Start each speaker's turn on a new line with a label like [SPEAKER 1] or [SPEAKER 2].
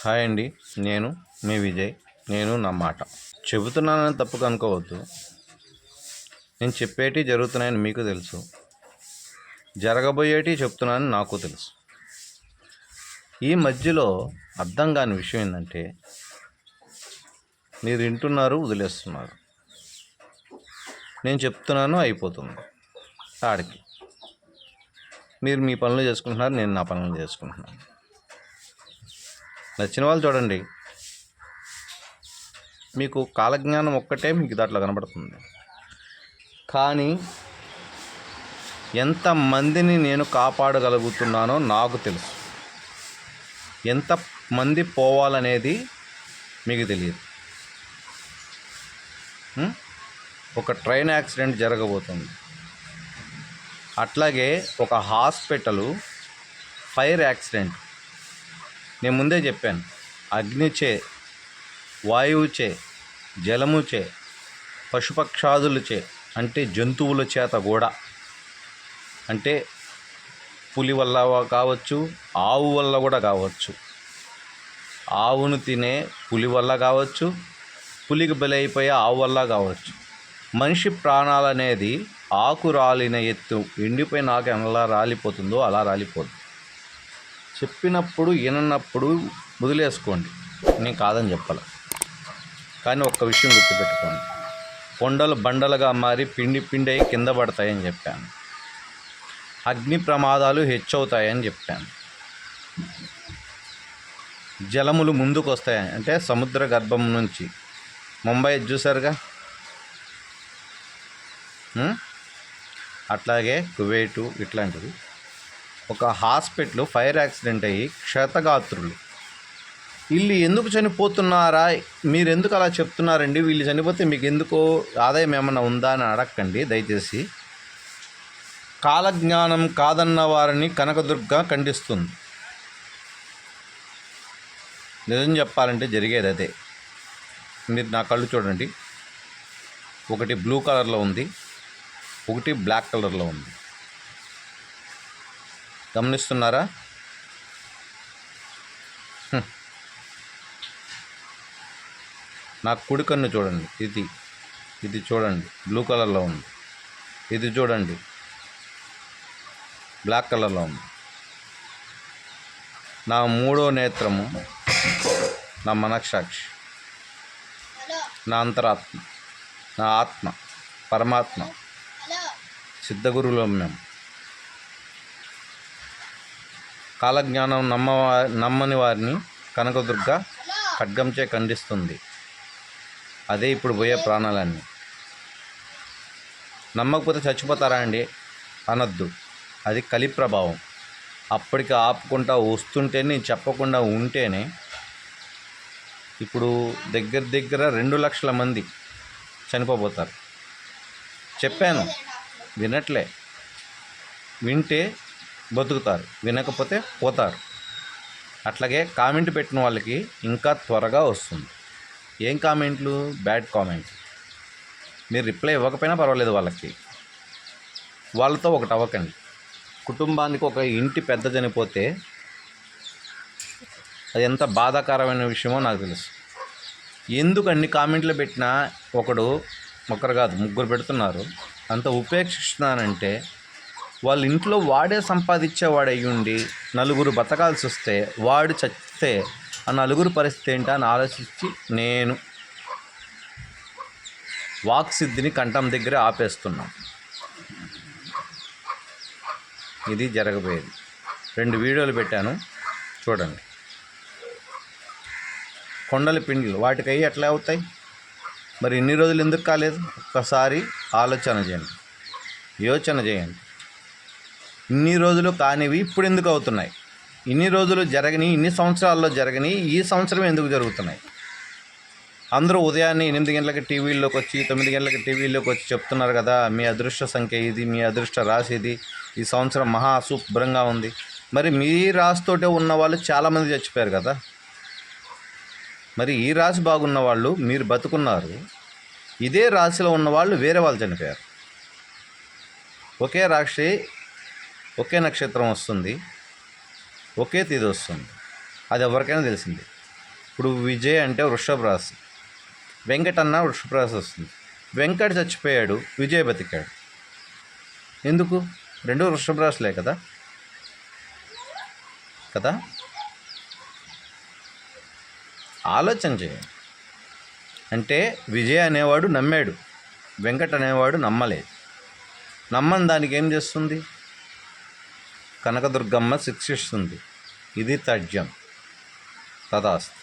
[SPEAKER 1] Hi అండి, నేను మీ విజయ్. నేను నా మాట చెబుతున్నానని తప్పుగా అనుకోవద్దు. నేను చెప్పేటి జరుగుతున్నాయని మీకు తెలుసు, జరగబోయేటి చెప్తున్నానని నాకు తెలుసు. ఈ మధ్యలో అర్థం కాని విషయం ఏంటంటే, మీరు వింటున్నారు, వదిలేస్తున్నారు. నేను చెప్తున్నాను, అయిపోతుంది ఆడికి. మీరు మీ పనులు చేసుకుంటున్నారు, నేను నా పనులు చేసుకుంటున్నాను. నచ్చిన వాళ్ళు చూడండి. మీకు కాలజ్ఞానం ఒక్కటే మీకు దాంట్లో కనబడుతుంది. కానీ ఎంతమందిని నేను కాపాడగలుగుతున్నానో నాకు తెలుసు. ఎంతమంది పోవాలనేది మీకు తెలియదు. ఒక ట్రైన్ యాక్సిడెంట్ జరగబోతుంది. అట్లాగే ఒక హాస్పిటలు ఫైర్ యాక్సిడెంట్. నేను ముందే చెప్పాను, అగ్నిచే, వాయువుచే, జలముచే, పశుపక్షాదులచే, అంటే జంతువుల చేత కూడా, అంటే పులి వల్ల కావచ్చు, ఆవు వల్ల కూడా కావచ్చు. ఆవును తినే పులి వల్ల కావచ్చు, పులికి బలైపోయే ఆవు వల్ల కావచ్చు. మనిషి ప్రాణాలనేది ఆకు రాలిన ఎత్తు, ఎండిపోయిన ఆకు ఎలా రాలిపోతుందో అలా రాలిపోతుంది. చెప్పినప్పుడు వినన్నప్పుడు వదిలేసుకోండి, నేను కాదని చెప్పాలి. కానీ ఒక్క విషయం గుర్తుపెట్టుకోండి, కొండలు బండలుగా మారి పిండి పిండి అయి కింద పడతాయని చెప్పాను. అగ్ని ప్రమాదాలు హెచ్చవుతాయని చెప్పాను. జలములు ముందుకు వస్తాయని, అంటే సముద్ర గర్భం నుంచి. ముంబై చూసారుగా. అట్లాగే కువైటు ఇట్లాంటివి. ఒక హాస్పిటల్ ఫైర్ యాక్సిడెంట్ అయ్యి క్షతగాత్రులు, వీళ్ళు ఎందుకు చనిపోతున్నారా, మీరు ఎందుకు అలా చెప్తున్నారండి, వీళ్ళు చనిపోతే మీకు ఎందుకో ఆదాయం ఏమన్నా ఉందా అని అడగండి దయచేసి. కాలజ్ఞానం కాదన్న వారిని కనకదుర్గ ఖండిస్తుంది. నిజం చెప్పాలంటే జరిగేది అదే. మీరు నా కళ్ళు చూడండి, ఒకటి బ్లూ కలర్లో ఉంది, ఒకటి బ్లాక్ కలర్లో ఉంది. గమనిస్తున్నారా? నా కుడి కన్ను చూడండి, ఇది చూడండి, బ్లూ కలర్లో ఉంది. ఇది చూడండి, బ్లాక్ కలర్లో ఉంది. నా మూడో నేత్రము నా మనస్సాక్షి, నా అంతరాత్మ, నా ఆత్మ, పరమాత్మ, సిద్ధగురువులం మేము. కాలజ్ఞానం నమ్మని వారిని కనకదుర్గ ఖడ్గంచే ఖండిస్తుంది. అదే ఇప్పుడు పోయే ప్రాణాలన్నీ. నమ్మకపోతే చచ్చిపోతారా అండి అనొద్దు, అది కలి ప్రభావం. అప్పటికి ఆపుకుంటా వస్తుంటేనే, చెప్పకుండా ఉంటేనే ఇప్పుడు దగ్గర 2 లక్షల మంది చనిపోబోతారు. చెప్పాను, వినట్లే. వింటే బతుకుతారు, వినకపోతే పోతారు. అట్లాగే కామెంట్ పెట్టిన వాళ్ళకి ఇంకా త్వరగా వస్తుంది. ఏం కామెంట్లు? Bad comments. మీరు రిప్లై ఇవ్వకపోయినా పర్వాలేదు వాళ్ళకి. వాళ్ళతో ఒకటి అవ్వకండి. కుటుంబానికి ఒక ఇంటి పెద్ద చనిపోతే అది ఎంత బాధాకరమైన విషయమో నాకు తెలుసు. ఎందుకు అన్ని కామెంట్లు పెట్టినా ఒకరు కాదు, 3 పెడుతున్నారు. అంత ఉపేక్షిస్తున్నానంటే వాళ్ళ ఇంట్లో వాడే సంపాదించేవాడు అయ్యుండి 4 బతకాల్సి వస్తే, వాడు చచ్చితే ఆ 4 పరిస్థితి ఏంటా అని ఆలోచించి నేను వాక్సిద్ధిని కంఠం దగ్గర ఆపేస్తున్నాను. ఇది జరగబోయేది. 2 వీడియోలు పెట్టాను, చూడండి. కొండల పిండిలు వాటికి ఎట్లా అవుతాయి మరి? ఇన్ని రోజులు ఎందుకు కాలేదు? ఒక్కసారి ఆలోచన చేయండి, యోచన చేయండి. ఇన్ని రోజులు కానివి ఇప్పుడు ఎందుకు అవుతున్నాయి? ఇన్ని రోజులు జరగని, ఇన్ని సంవత్సరాల్లో జరగని ఈ సంవత్సరం ఎందుకు జరుగుతున్నాయి? అందరూ ఉదయాన్నే 8 గంటలకి టీవీల్లోకి వచ్చి, 9 గంటలకి టీవీల్లోకి వచ్చి చెప్తున్నారు కదా, మీ అదృష్ట సంఖ్య ఇది, మీ అదృష్ట రాశి ఇది, ఈ సంవత్సరం మహా శుభ్రంగా ఉంది. మరి మీ రాశితోటే ఉన్న వాళ్ళు చాలామంది చచ్చిపోయారు కదా. మరి ఈ రాశి బాగున్న వాళ్ళు మీరు బతుకున్నారు, ఇదే రాశిలో ఉన్నవాళ్ళు వేరే వాళ్ళు చనిపోయారు. ఒకే రాశి, ఒకే నక్షత్రం వస్తుంది, ఒకే తేదీ వస్తుంది. అది ఎవరికైనా తెలిసింది. ఇప్పుడు విజయ్ అంటే వృషభ రాశి, వెంకట్ అన్న వృషభ రాశి వస్తుంది. వెంకట్ చచ్చిపోయాడు, విజయ్ బతికాడు. ఎందుకు? రెండు వృషభ రాశులే కదా కదా ఆలోచన చేయండి. అంటే విజయ్ అనేవాడు నమ్మాడు, వెంకట్ అనేవాడు నమ్మలేదు. నమ్మని దానికి ఏం చేస్తుంది? కనకదుర్గమ్మ శిక్షిస్తుంది. ఇది తథ్యం. తదాస్తు.